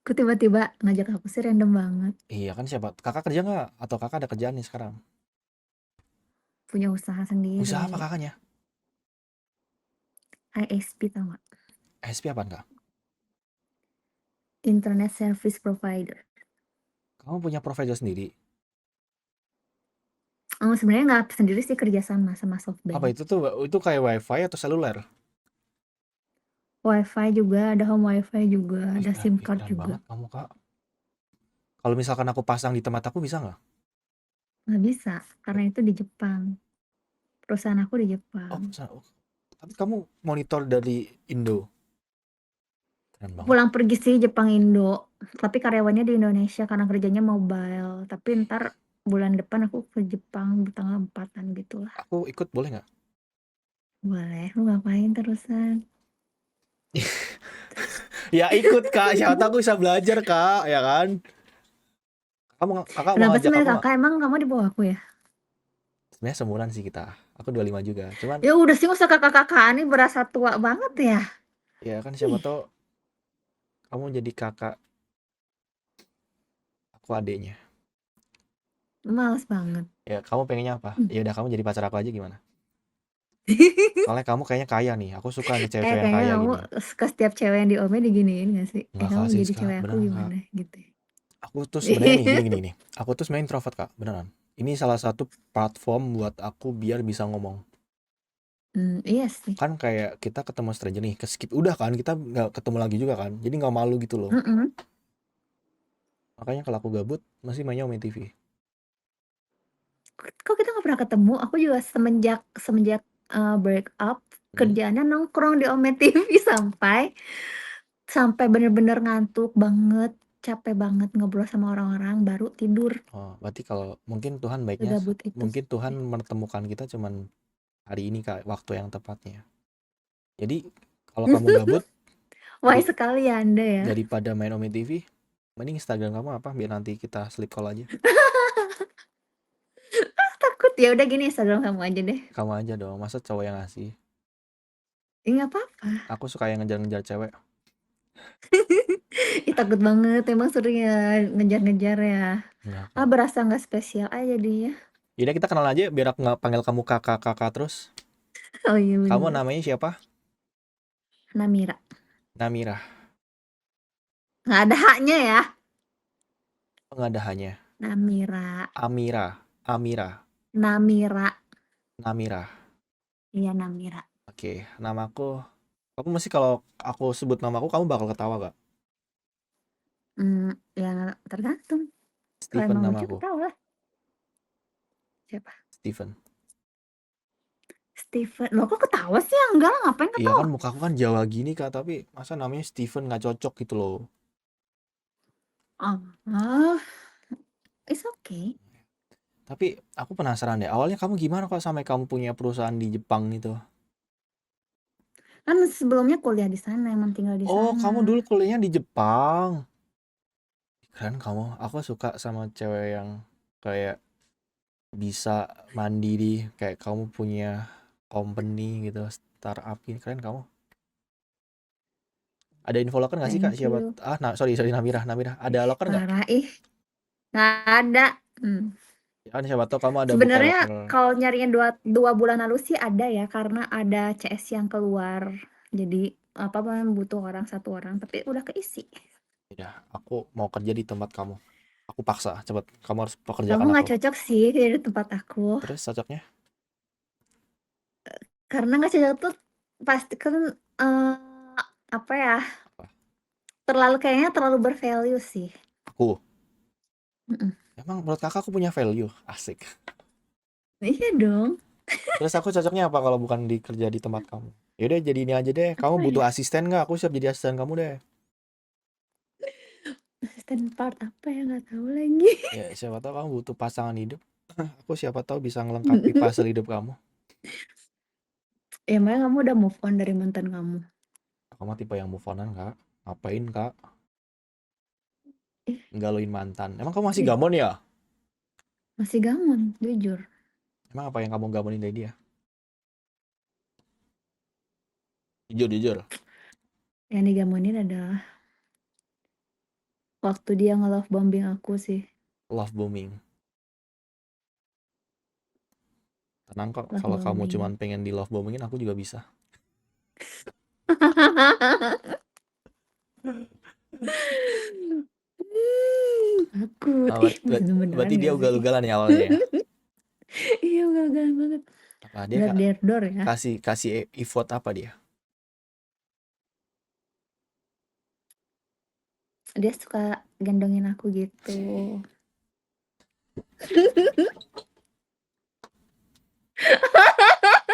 Kok tiba-tiba ngajak aku sih random banget. Iya kan siapa? Kakak kerja nggak? Atau kakak ada kerjaan nih sekarang? Punya usaha Usaha sendiri. apa kakaknya? ISP tau gak? SP apaan kak? Internet Service Provider. Kamu punya provider sendiri? Sebenarnya nggak sendiri sih, kerja sama Apa SoftBank. itu tuh? Itu kayak wifi atau seluler? Wifi juga, ada home wifi juga, Wih ada keren, SIM ih, card keren juga. banget kamu kak. Kalau misalkan aku pasang di tempat aku bisa nggak? Nggak bisa, karena itu di Jepang. Perusahaan aku di Oh, Jepang. oh, tapi kamu monitor dari Indo. Keren banget. Pulang pergi sih Jepang Indo, tapi karyawannya di Indonesia karena kerjanya mobile. Tapi ntar bulan depan aku ke Jepang tanggal 4-an gitu lah. Aku ikut boleh nggak? Boleh, lu ngapain terusan? Ya ikut kak, siapa tahu aku bisa belajar kak, ya kan? Kakak mau Kenapa sih ngajak milih aku nggak? kakak? Emang kamu di bawah aku ya? Sebenarnya seumuran sih kita. Aku 25 juga. Cuman Ya udah sih, nggak usah kakak-kakak, ini berasa tua banget ya. ya kan siapa Ih, tahu kamu jadi kakak, aku adeknya. males banget. Ya kamu pengennya apa? Ya udah kamu jadi pacar aku aja gimana? Soalnya kamu kayaknya kaya nih. Aku suka nih cewek-cewek yang Kayaknya kaya kamu gini. ke setiap cewek yang diomelin diginiin gak sih? Enggak Kamu kak, jadi serius kak, cewek aku beneran kak. gimana gitu ya. Aku tuh sebenarnya nih gini nih. Aku tuh sebenarnya introvert kak, beneran. Ini salah satu platform buat aku biar bisa ngomong. Iya sih. Kan kayak kita ketemu stranger nih, ke skip udah kan, kita nggak ketemu lagi juga kan. Jadi nggak malu gitu loh. Mm-mm. Makanya kalau aku gabut, masih mainnya main TV. Kok kita nggak pernah ketemu? Aku juga semenjak semenjak break up, Hmm? kerjaannya nongkrong di Omet TV sampai sampai bener-bener ngantuk banget, capek banget ngobrol sama orang-orang, baru tidur. Oh, berarti kalau mungkin Tuhan baiknya, Segabut itu mungkin Tuhan sih. menemukan kita cuman hari ini kak, waktu yang tepatnya. Jadi kalau kamu gabut, Wise sekali ya Anda ya. daripada main Omi TV, mending Instagram kamu apa biar nanti kita sleep call aja. Takut, ya udah gini, Instagram kamu aja deh. Kamu aja dong, masa cowok yang ngasih. Ih, nggak apa-apa. Aku suka yang ngejar-ngejar cewek. Ih, takut banget, emang sering ya ngejar-ngejar ya. Enggak Ah, kok. berasa nggak spesial aja dia. Jadi kita kenal aja biar aku nggak panggil kamu kakak-kakak terus. Oh iya Kamu bener. namanya siapa? Namira. Namira. Nggak ada haknya ya. Nggak ada hanya. Namira. Amira. Amira. Namira. Namira. Iya Namira. Oke, namaku. Kamu mesti kalau aku sebut namaku, kamu bakal ketawa gak? Ya tergantung. Kalau Steven emang lucu namaku. ketawa lah. Siapa? Steven. Steven. Loh kok ketawa sih? Enggak lah, ngapain Iya ketawa? kan mukaku kan Jawa gini kak, tapi masa namanya Steven nggak cocok gitu loh. Oh, it's okay. Tapi aku penasaran deh, awalnya kamu gimana kok sampai kamu punya perusahaan di Jepang itu? Kan sebelumnya kuliah di sana, emang tinggal di Oh, sana. kamu dulu kuliahnya di Jepang. Keren kamu. Aku suka sama cewek yang kayak bisa mandiri, kayak kamu punya company gitu, startup ini keren kamu. Ada info loker nggak sih kak? Thank Siapa? you. Ah, nah, sorry sorry Namira, Namira. Ada loker nggak? Parah ih. Nggak ada. Ya kan siapa tahu kamu ada buka Sebenarnya loker. kalau nyariin dua bulan lalu sih ada ya, karena ada CS yang keluar. Jadi apa namanya, butuh orang satu orang, tapi udah keisi. Ya, aku mau kerja di tempat kamu. Aku paksa, cepet. Kamu harus Kamu pekerjakan nggak aku. cocok sih di tempat aku, Terus cocoknya? karena nggak cocok tuh pasti kan eh, apa ya, Apa? terlalu kayaknya terlalu bervalue sih. Aku. Mm-mm. Emang menurut kakak aku punya value. Asik. Iya dong. Terus aku cocoknya apa kalau bukan di kerja di tempat kamu? Yaudah jadi ini aja deh. Kamu Apa butuh ya? asisten nggak? Aku siap jadi asisten kamu deh. Asisten part apa ya, nggak tahu lagi. Ya siapa tahu kamu butuh pasangan hidup. Aku siapa tahu bisa ngelengkapi puzzle hidup kamu. Emang kamu udah move on dari mantan kamu? Kamu tipe yang move onan kak? Ngapain kak? Ih, Galuin mantan. Emang kamu masih ih, gamon ya? masih gamon, jujur. Emang apa yang kamu gamonin dari dia? Jujur jujur. Yang digamonin adalah Waktu dia nge-love bombing aku sih. Love bombing. Tenang kok, Love kalau kamu cuman bombing. pengen di love bombingin, aku juga bisa. Takut. Ah, Beneran berarti dia gak sih? ugal-ugalan ya awalnya ya. Iya, ugal-ugalan banget. Apa dia Dar der dor ya. kasih kasih effort apa dia? Dia suka gendongin aku gitu.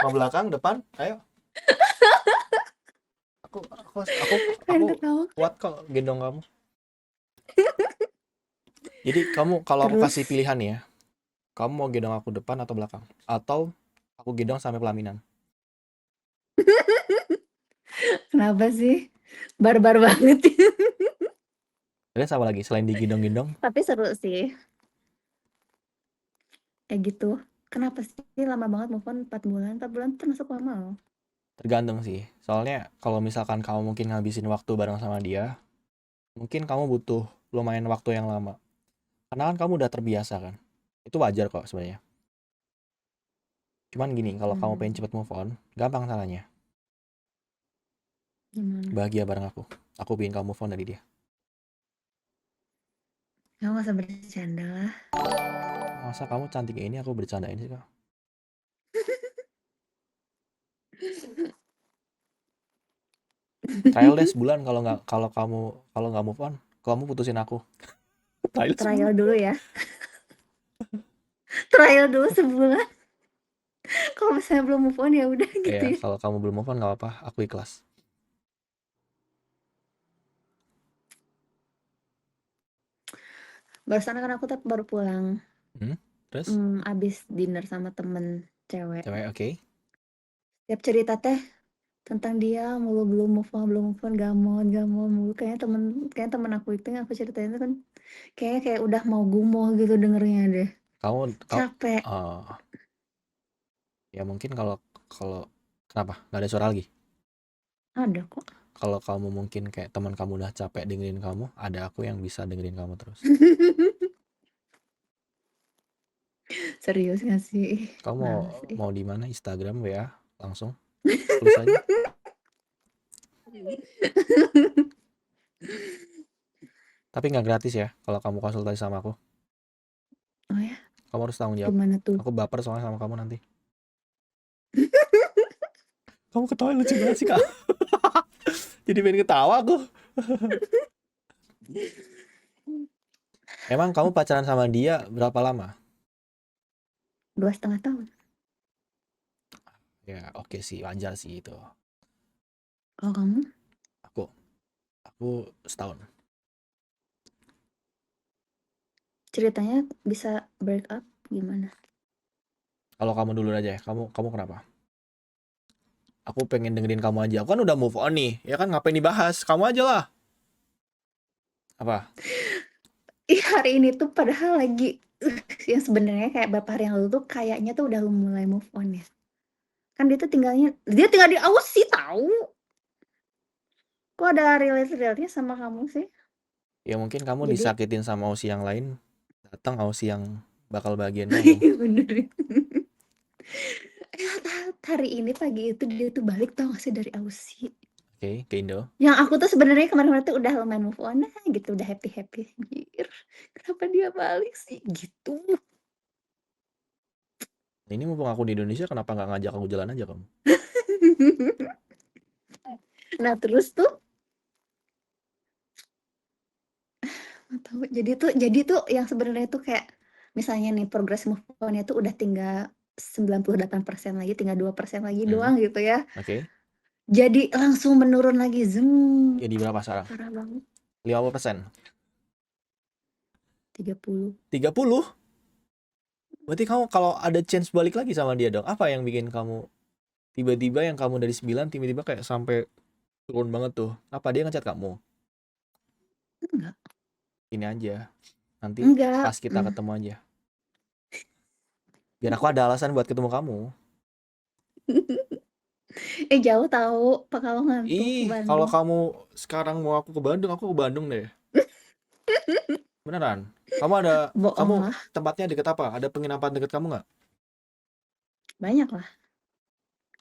Mau belakang, depan, ayo. Aku Kalian ketawa. kuat kok gendong kamu. Jadi kalau aku kasih Terus pilihan ya, kamu mau gendong aku depan atau belakang? Atau aku gendong sampai pelaminan? kenapa sih? Barbar banget. Terus apa lagi selain digendong-gendong? Tapi seru sih. Kayak gitu. Kenapa sih lama banget move on 4 bulan? 4 bulan termasuk lama loh. Tergantung sih. Soalnya kalau misalkan kamu mungkin ngabisin waktu bareng sama dia, mungkin kamu butuh lumayan waktu yang lama. Karena kan kamu udah terbiasa kan. Itu wajar kok sebenarnya. Cuman gini, kalau kamu pengen cepet move on, gampang caranya. Gimana? Bahagia bareng aku. Aku bikin kamu move on dari dia. Kamu gak usah bercanda lah. Masa kamu cantik ini aku bercandain sih kak? Trial deh sebulan kalau nggak move on, kamu putusin aku. Trial Trial sebulan. dulu ya. Trial dulu sebulan. Kalau misalnya belum move on ya udah gitu Iya, ya. kalau kamu belum move on nggak apa, aku ikhlas. Barusan kan aku baru pulang. Terus? Abis dinner sama temen cewek. Cewek oke. Tiap cerita teh tentang dia mulu belum move on gamon mulu. Kayaknya temen aku itu yang aku ceritain itu kan kayak udah mau gumoh gitu dengernya deh. Kau Capek. ya mungkin kalau kalau kenapa? Nggak ada suara lagi? Ada kok. Kalau kamu mungkin kayak teman kamu udah capek dengerin kamu, ada aku yang bisa dengerin kamu terus. Serius gak sih? Kamu Males sih. mau di mana? Instagram, WA, langsung tulis aja. Tapi nggak gratis ya kalau kamu konsultasi sama aku. Oh ya? Kamu harus tanggung jawab. Gimana tuh? Aku baper soalnya sama kamu nanti. Kamu ketawa lucu banget sih kak. Jadi pengen ketawa aku. Emang kamu pacaran sama dia berapa lama? 2,5 tahun. Ya oke sih, wajar sih itu. Kalau kamu? Aku setahun. Ceritanya bisa break up gimana? Kalau kamu dulu aja ya, kamu kenapa? Aku pengen dengerin kamu aja. Aku kan udah move on nih, ya kan ngapain dibahas? Kamu aja lah. Apa? Ih, hari ini tuh padahal lagi yang sebenarnya kayak beberapa hari yang lalu tuh kayaknya tuh udah mulai move on ya. Kan dia tinggal di Aussie tahu. Kok ada relate-relate-nya sama kamu sih? Ya mungkin kamu Jadi disakitin sama Aussie yang lain, datang Aussie yang bakal bagian kamu. bener. Hari ini pagi itu dia tuh balik tau gak sih dari Aussie. Oke, ke Indo. Yang aku tuh sebenarnya kemarin-kemarin tuh udah lumayan move on nah gitu, udah happy-happy. Anjir, kenapa dia balik sih gitu? Ini mumpung aku di Indonesia, kenapa nggak ngajak aku jalan aja kamu? Nah terus tuh nggak tahu. Jadi tuh yang sebenarnya tuh kayak misalnya nih progres move on-nya tuh udah tinggal 98% lagi, tinggal 2% lagi doang gitu ya. Oke. Jadi langsung menurun lagi, Jadi berapa sekarang? parah banget. 50%. 30. 30? Berarti kamu kalau ada chance balik lagi sama dia dong. Apa yang bikin kamu tiba-tiba yang kamu dari 9 tiba-tiba kayak sampai turun banget tuh? Apa dia ngechat kamu? Enggak, Ini aja. Nanti enggak. pas kita ketemu aja. Biar aku ada alasan buat ketemu kamu. Jauh tahu, Pekalongan tuh ke Ih, kalau Bandung. kamu sekarang mau aku ke Bandung deh. Beneran. Kamu Bohong lah. tempatnya deket apa? Ada penginapan deket kamu nggak? Banyak lah.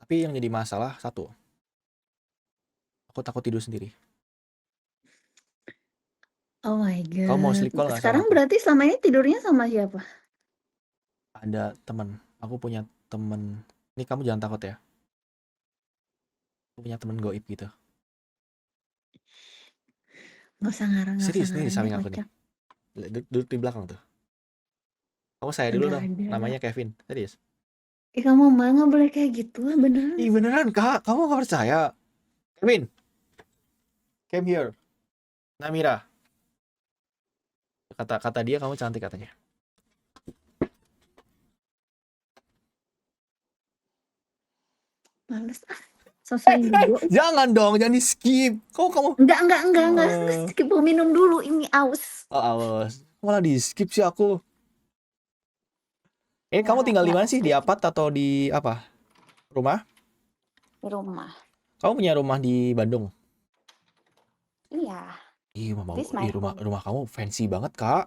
Tapi yang jadi masalah satu, aku takut tidur sendiri. Oh my Kamu mau god. sleep call nggak sama Sekarang aku? berarti selama ini tidurnya sama siapa? Ada temen. Aku punya temen. Ini kamu jangan takut ya. Aku punya temen goib gitu. Nggak usah ngarang, nggak usah Serius nih di ngarang deh, samping aku nih. kocak. Duduk di belakang tuh. Kamu saya dulu Nggak dong. ada. Namanya Kevin. Serius. Kamu mah nggak boleh kayak gitu lah, beneran. Ih beneran kak. Kamu nggak percaya? Kevin. Came here. Namira. Kata dia kamu cantik katanya. Males ah. Sosok indigo. Jangan dong, jangan di skip. Kamu. Enggak. Skip, mau minum dulu, ini aus. Oh awas. Malah di skip sih aku. Ini kamu tinggal di Nggak mana sih? Di skip apart atau di apa? Rumah? di rumah. Kamu punya rumah di Bandung? Iya, Ih, mau this my rumah home. rumah kamu fancy banget, Kak.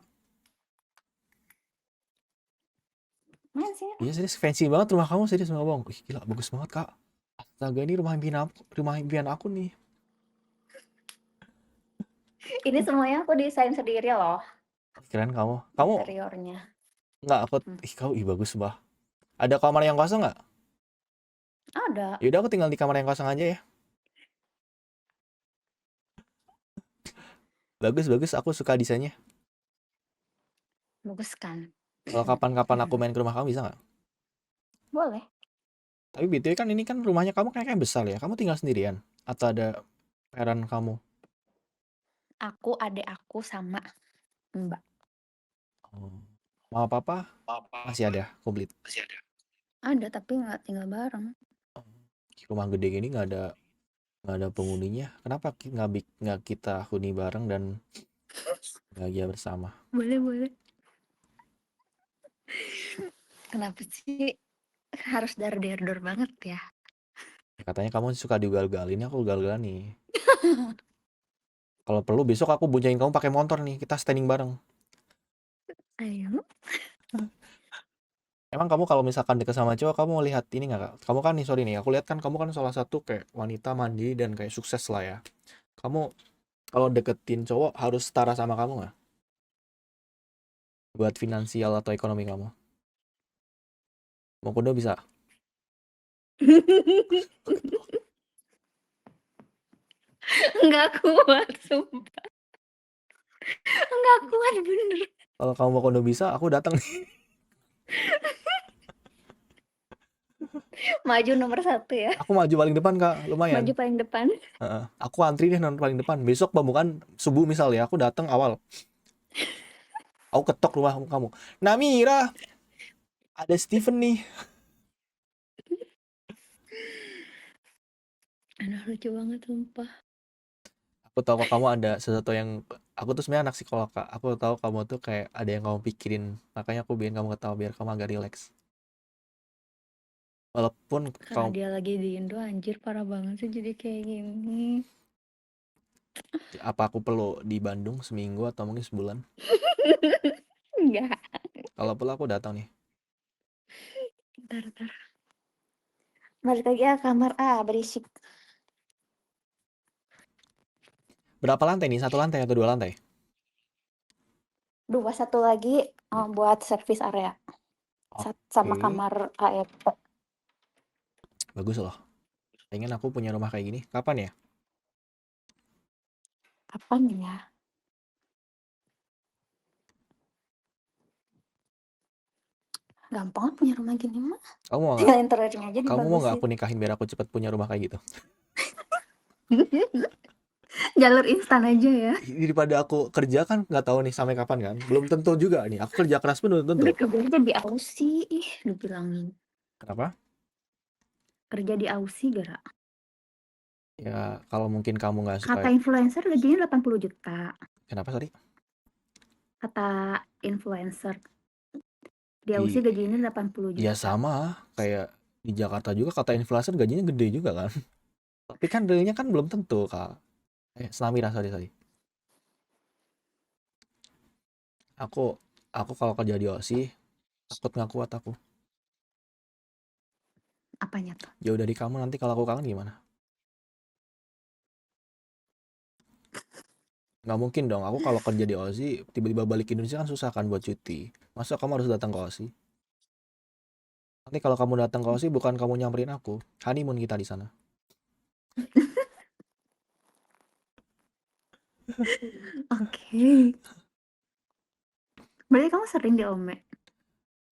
Mana sih? Iya, serius fancy banget rumah kamu, serius nggak bohong. Ih, gila, bagus banget, Kak. Astaga, ini rumah impian aku nih. Ini semuanya aku desain sendiri loh, Keren kamu. Kamu interiornya. nggak aku Hmm. ih bagus, Bah. Ada kamar yang kosong nggak? Ada. Yaudah aku tinggal di kamar yang kosong aja ya. Bagus, aku suka desainnya. Bagus kan? Kalau kapan-kapan aku main ke rumah kamu bisa nggak? Boleh. Tapi BTW kan ini kan rumahnya kamu kayaknya besar ya. Kamu tinggal sendirian? Atau ada parent kamu? Aku, adek aku, sama Mbak. Oh. Mama papa masih ada, komplit. Ada, tapi nggak tinggal bareng. Rumah gede gini nggak ada penghuninya. Kenapa nggak kita huni bareng dan bahagia bersama? Boleh. Kenapa sih harus dar-der banget ya? Katanya kamu suka diugal-ugalin, aku ugal-ugalan nih. Kalau perlu besok aku boncengin kamu pakai motor nih, kita standing bareng. Ayo. Emang kamu kalau misalkan deket sama cowok, kamu lihat ini nggak, Kak? Kamu kan nih, sorry nih, aku lihat kan kamu kan salah satu kayak wanita mandiri dan kayak sukses lah ya. Kamu kalau deketin cowok harus setara sama kamu nggak? Buat finansial atau ekonomi kamu. Mau kudo bisa? Nggak kuat, sumpah. Nggak kuat, bener. Kalau kamu mau kudo bisa, aku datang nih. Maju nomor 1 ya. Aku maju paling depan, Kak, lumayan. Maju paling depan. Aku antri deh nonton paling depan. Besok pembukaan subuh misal ya, aku datang awal. Aku ketok rumah kamu. Namira, ada Steven nih. Aduh, lucu banget, sumpah. Aku tahu kok kamu ada sesuatu yang aku tuh sebenarnya anak psikolog, Kak. Aku tahu kamu tuh kayak ada yang kamu pikirin. Makanya aku bikin kamu ketawa biar kamu agak rileks. Walaupun Karena kamu dia lagi di Indo, anjir parah banget sih jadi kayak gini. apa aku perlu di Bandung seminggu atau mungkin sebulan? Enggak. Kalau perlu aku datang nih. Bentar. Balik lagi ya kamar. Berisik. Berapa lantai nih? Satu lantai atau dua lantai? 1 lagi buat service area. Sama Oke. kamar AEP. Bagus loh. Pengen aku punya rumah kayak gini. Kapan ya? Kapan ya? Gampang punya rumah gini mah. Kamu mau nggak? Tinggal interiornya aja Kamu mau nggak dibagusin. aku nikahin biar aku cepet punya rumah kayak gitu? Jalur instan aja ya. Daripada aku kerja kan nggak tahu nih sampai kapan kan. Belum tentu juga nih. Aku kerja keras pun belum tentu. Udah kerja di Aussie. Dibilangin. Kenapa? Kerja di Aussie gara. Ya kalau mungkin kamu nggak suka. Kata influencer gajinya 80 juta. Kenapa sorry? Kata influencer. Di Aussie gajinya 80 juta. Ya sama kayak di Jakarta juga kata influencer gajinya gede juga kan. Tapi kan realnya kan belum tentu, Kak. Senamira, sorry. Aku aku kalau kerja di OSI takut nggak kuat aku. Apanya tuh? Jauh dari kamu, nanti kalau aku kangen gimana? Nggak mungkin dong. Aku kalau kerja di OSI tiba-tiba balik ke Indonesia kan susah kan buat cuti. Masa kamu harus datang ke OSI? Nanti kalau kamu datang ke OSI bukan kamu nyamperin aku. Honeymoon kita di sana. Oke. Berarti kamu sering di Ome?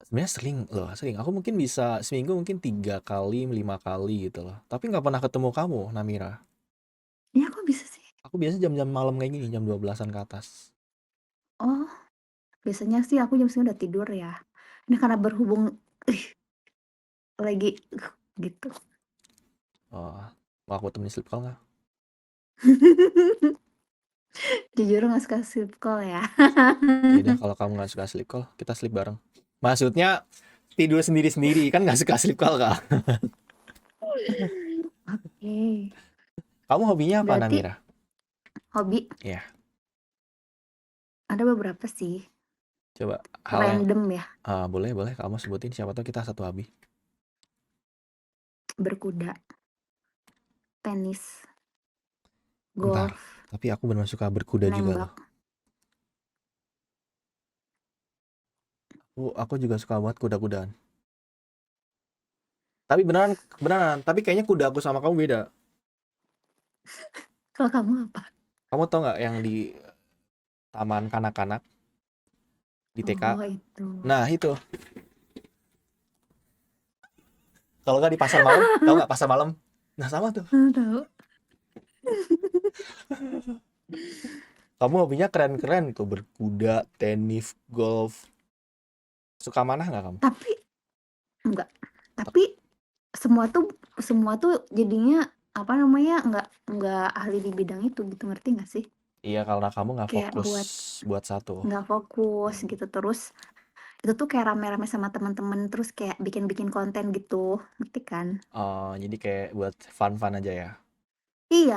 Sebenarnya sering loh, sering. Aku mungkin bisa seminggu mungkin 3 kali, 5 kali gitu loh. Tapi nggak pernah ketemu kamu, Namira. Iya, kok bisa sih? Aku biasa jam-jam malam kayak gini, jam 12-an ke atas. Oh, biasanya sih aku jam segini udah tidur ya. Ini karena berhubung ih, lagi gitu. Oh, mau aku temenin sleep call nggak? Jujur nggak suka sleep call ya. Ya udah, kalau kamu nggak suka sleep call, kita sleep bareng. Maksudnya tidur sendiri-sendiri kan nggak suka sleep call kak? Oke. Kamu hobinya apa, Berarti Namira? hobi Ya, ada beberapa sih. coba hal yang Random ya. boleh boleh kamu sebutin, siapa tahu kita satu hobi. Berkuda, tenis, Bentar, golf, tapi aku benar suka berkuda juga loh. nembak. Aku juga suka banget kuda-kudaan. Tapi beneran beneran, tapi kayaknya kuda aku sama kamu beda. Kalau kamu apa? Kamu tau nggak yang di taman kanak-kanak di TK? Oh, itu. Nah itu. Kalau nggak di pasar malam, tahu nggak pasar malam? Nah sama tuh. Tahu. Kamu hobinya keren-keren tuh, berkuda, tenis, golf. Suka mana nggak kamu? Tapi enggak. Tapi semua tuh jadinya apa namanya nggak ahli di bidang itu gitu, ngerti nggak sih? Iya, karena kamu nggak Kayak fokus buat buat satu. nggak fokus Hmm. gitu, terus itu tuh kayak rame-rame sama teman-teman terus kayak bikin-bikin konten gitu, ngerti kan? Oh, jadi kayak buat fun-fun aja ya. Iya,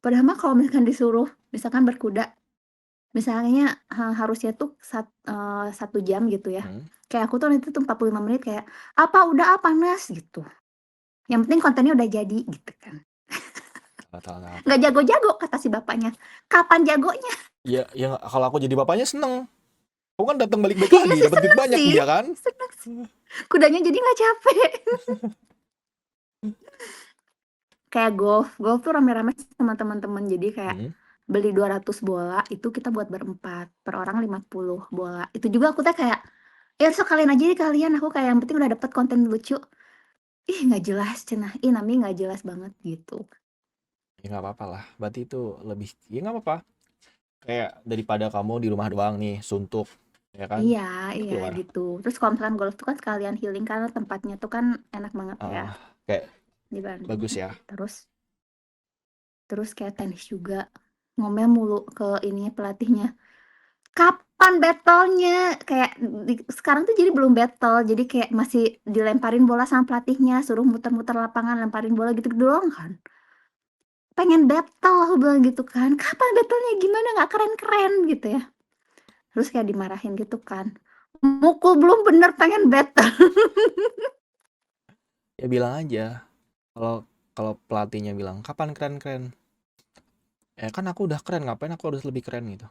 padahal mah kalau misalkan disuruh misalkan berkuda, misalnya harusnya tuh 1 jam gitu ya. Hmm. Kayak aku tuh nanti tuh 45 menit kayak, "Apa, udah ah, panas," gitu. Yang penting kontennya udah jadi gitu kan. Nggak tahu nggak apa. Nggak jago-jago kata si bapaknya. Kapan jagonya? Ya, ya kalau aku jadi bapaknya seneng. Kamu kan datang balik-balik Iya lagi, sih, dapat duit seneng banyak sih, dia kan? seneng sih. Kudanya jadi nggak capek. Kayak golf tuh rame-rame sama teman-teman. Jadi kayak Hmm. beli 200 bola, itu kita buat berempat, per orang 50 bola. Itu juga aku tuh kayak, "Ya sekalian aja deh kalian," aku kayak yang penting udah dapet konten lucu. Ih, nggak jelas cenah, ih Nami nggak jelas banget gitu. Ya nggak apa-apa lah. Berarti itu lebih, ya nggak apa-apa. Kayak daripada kamu di rumah doang nih, suntuk, ya kan? Iya, Ya iya keluar. gitu. Terus kalau misalkan golf tuh kan sekalian healing karena tempatnya tuh kan enak banget ya Ah, kayak di Bandung. bagus ya. Terus kayak tenis juga, ngomel mulu ke ininya, pelatihnya, "Kapan battle-nya?" Kayak sekarang tuh jadi belum battle, jadi kayak masih dilemparin bola sama pelatihnya, suruh muter-muter lapangan, lemparin bola gitu doang kan. "Pengen battle," aku bilang gitu kan, "Kapan battle-nya? Gimana nggak keren-keren?" Gitu ya. Terus kayak dimarahin gitu kan, "Mukul belum bener pengen battle." Ya bilang aja. Kalau kalau pelatihnya bilang, kapan keren-keren? Kan aku udah keren, ngapain aku harus lebih keren gitu.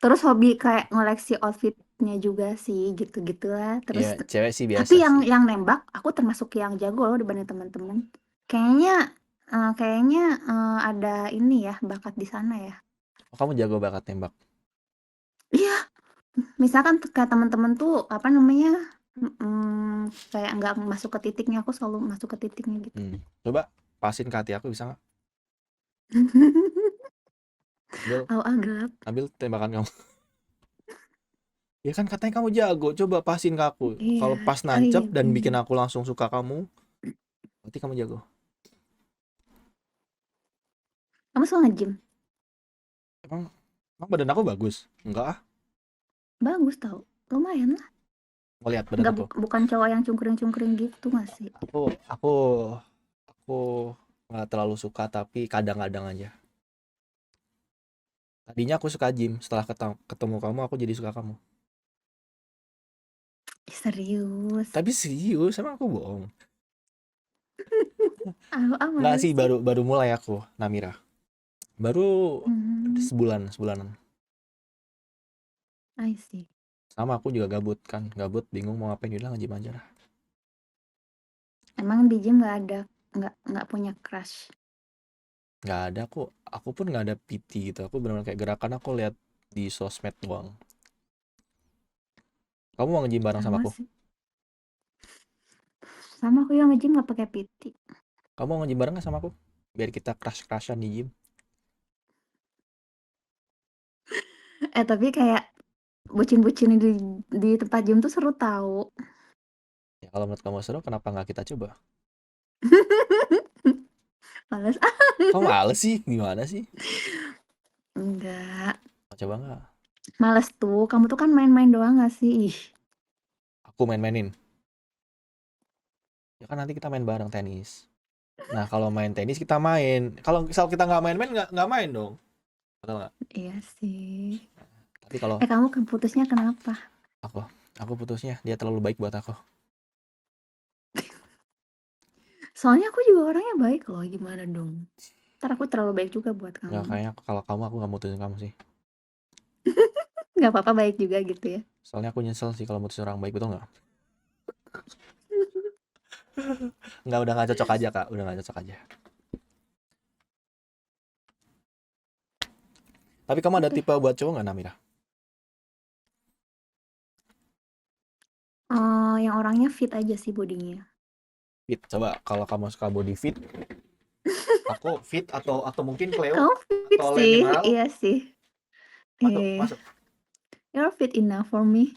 Terus hobi kayak ngoleksi outfit-nya juga sih, gitu-gitulah. Ya Terus cewek sih biasa tapi yang sih. nembak aku termasuk yang jago loh dibanding teman-teman. Kayaknya kayaknya ada ini ya, bakat di sana ya. Oh, kamu jago banget nembak. Iya, misalkan kayak teman-teman tuh apa namanya, kayak nggak masuk ke titiknya, aku selalu masuk ke titiknya gitu. Coba pasin ke hati aku bisa nggak? Ambil, Oh, gelap. ambil tembakan kamu. Ya kan katanya kamu jago, coba pasin ke aku. Iya, Kalau pas oh nancep iya dan bikin bener. aku langsung suka kamu, berarti kamu jago. Kamu suka nge-gym? Emang, emang badan aku bagus? Enggak ah, Bagus tau, lumayan lah. mau lihat badan Nggak aku. bukan cowok yang cungkring-cungkring gitu nggak sih? Aku nggak terlalu suka tapi kadang-kadang aja. Tadinya aku suka gym, setelah ketemu kamu aku jadi suka kamu. Serius. Tapi serius, emang aku bohong? Nggak Males sih, sih. baru mulai aku, Namira. Baru Hmm, sebulanan. I see. Sama aku juga gabut kan, bingung mau ngapain, udah nge-gym aja lah. Emang di gym nggak punya crush? Nggak ada, aku pun nggak ada PT gitu. Aku benar-benar kayak gerakan aku lihat di sosmed doang. Kamu mau nge-gym bareng sama Sama aku? sih. Sama aku yang nge-gym nggak pakai PT. Kamu mau nge-gym bareng nggak sama aku? Biar kita crush-crushan di gym. Tapi kayak bucin-bucin di tempat gym tuh seru tahu. Ya kalau menurut kamu seru, kenapa nggak kita coba? Males. Kamu males sih, gimana sih? Enggak. Mau coba nggak? Males tuh. Kamu tuh kan main-main doang gak sih? Ih. Aku main-mainin. Ya kan nanti kita main bareng tenis. Nah kalau main tenis kita main. Kalau misal kita nggak main-main, nggak main dong. Betul nggak? Iya sih. Tapi kalau Kamu putusnya kenapa? aku, aku putusnya dia terlalu baik buat aku. Soalnya aku juga orangnya baik loh. Gimana dong? Ntar aku terlalu baik juga buat Nggak, kamu. kayaknya kalau kamu aku nggak mutusin kamu sih. Nggak apa-apa baik juga gitu ya. Soalnya aku nyesel sih kalau mutusin orang baik, betul nggak? Nggak, udah nggak cocok aja kak, udah nggak cocok aja. Tapi kamu ada Oke. tipe buat cowok nggak, Namira? Yang orangnya fit aja sih bodinya. Fit, coba kalau kamu suka body fit, aku fit atau mungkin Cleo Kamu fit atau sih. Lenimal, Iya sih. masuk Eh, masuk. you're fit enough for me.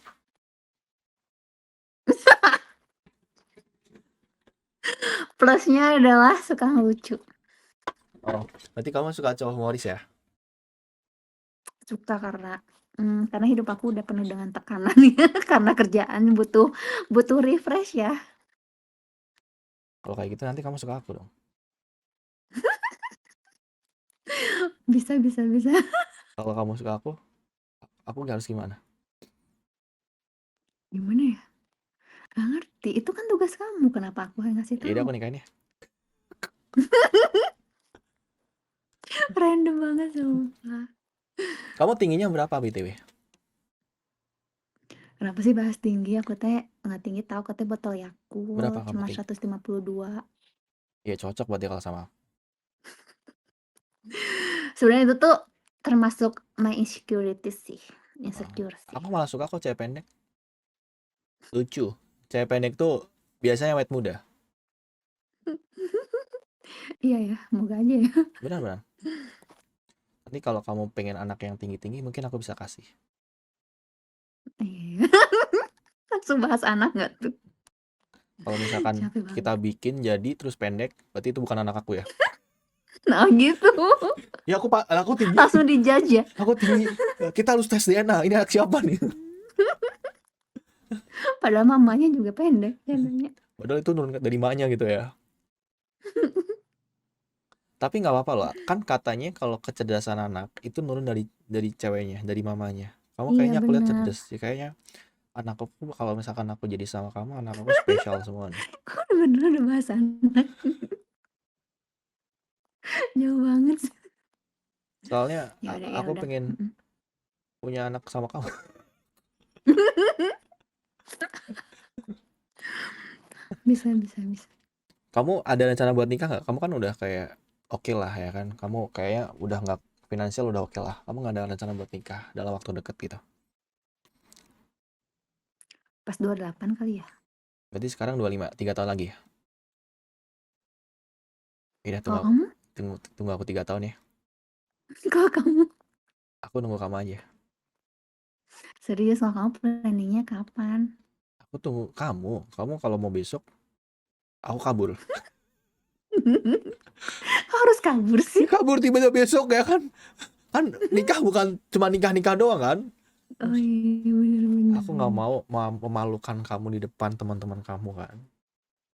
Plusnya adalah suka ngelucu. Oh, berarti kamu suka cowok humoris ya? Suka karena hidup aku udah penuh dengan tekanan ya. Karena kerjaan butuh refresh ya. Kalau kayak gitu nanti kamu suka aku dong. Bisa. Kalau kamu suka aku harus gimana? Gimana ya? Gak ngerti. Itu kan tugas kamu. Kenapa aku yang ngasih Ya udah, tahu? aku nikahin ya. Random banget sumpah. Kamu tingginya berapa BTW? Kenapa sih bahas tinggi? Aku teh nggak tinggi tahu. Aku teh botol Berapa Yakult kamu cuma tinggi? 152. Ya cocok berarti kalau sama aku. Sebenarnya itu tuh termasuk my insecurity sih. Oh, Insecure sih. aku malah suka kok cewek pendek. Lucu. Cewek pendek tuh biasanya awet muda. Iya ya, semoga aja ya. Benar-benar. Nanti kalau kamu pengen anak yang tinggi-tinggi, mungkin aku bisa kasih. Iya. Langsung bahas anak nggak tuh? Kalau misalkan Capek kita banget. bikin jadi terus pendek, berarti itu bukan anak aku ya. Nah gitu. Ya aku tinggi, Langsung dijudge ya. aku tinggi. Kita harus tes DNA. Ini anak siapa nih? Padahal mamanya juga pendek ya nanya. Padahal itu nurun dari maknya gitu ya. Tapi nggak apa-apa loh. Kan katanya kalau kecerdasan anak itu nurun dari ceweknya, dari mamanya. Kamu Iya kayaknya aku lihat benar. cerdas sih. Kayaknya anakku, kalau misalkan aku jadi sama kamu, anak aku spesial semua nih. Kok beneran udah bahas anak? Jauh banget sih. Soalnya Ya aku udah. pengen punya anak sama kamu. Bisa. Kamu ada rencana buat nikah nggak? Kamu kan udah kayak oke lah ya kan. Kamu kayaknya udah nggak finansial, udah oke lah. Kamu nggak ada rencana buat nikah dalam waktu deket gitu? Pas 28 kali ya. Berarti sekarang 25, 3 tahun lagi ya? Iya, Kalau kamu? tunggu aku 3 tahun ya. Kalau kamu? Aku nunggu kamu aja. Serius, kalau kamu planningnya kapan? Aku tunggu kamu kalau mau besok, aku kabur. Harus kabur Ya sih. kabur tiba-tiba besok ya kan? Kan nikah bukan cuma nikah doang kan? Oh iya Aku nggak bener. mau memalukan kamu di depan teman-teman kamu kan.